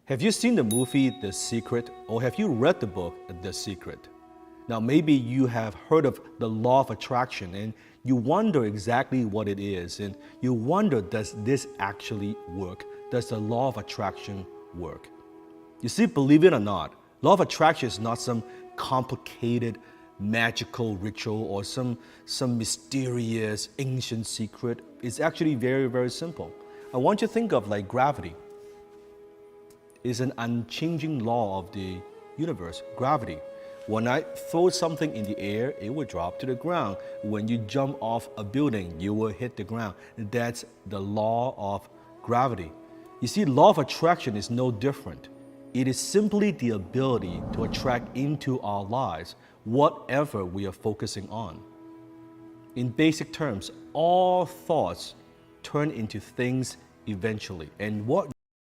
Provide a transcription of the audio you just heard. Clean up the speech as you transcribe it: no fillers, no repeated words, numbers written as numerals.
Have you seen the movie The Secret, or have you read the book The Secret? Now, maybe you have heard of the law of attraction and you wonder exactly what it is, and you wonder, does this actually work? Does the law of attraction work? You see, believe it or not, law of attraction is not some complicated magical ritual or some mysterious ancient secret. It's actually very, very simple. I want you to think of like gravity. Is an unchanging law of the universe, gravity. When I throw something in the air, it will drop to the ground. When you jump off a building, you will hit the ground. That's the law of gravity. You see, law of attraction is no different. It is simply the ability to attract into our lives whatever we are focusing on. In basic terms, all thoughts turn into things eventually, and what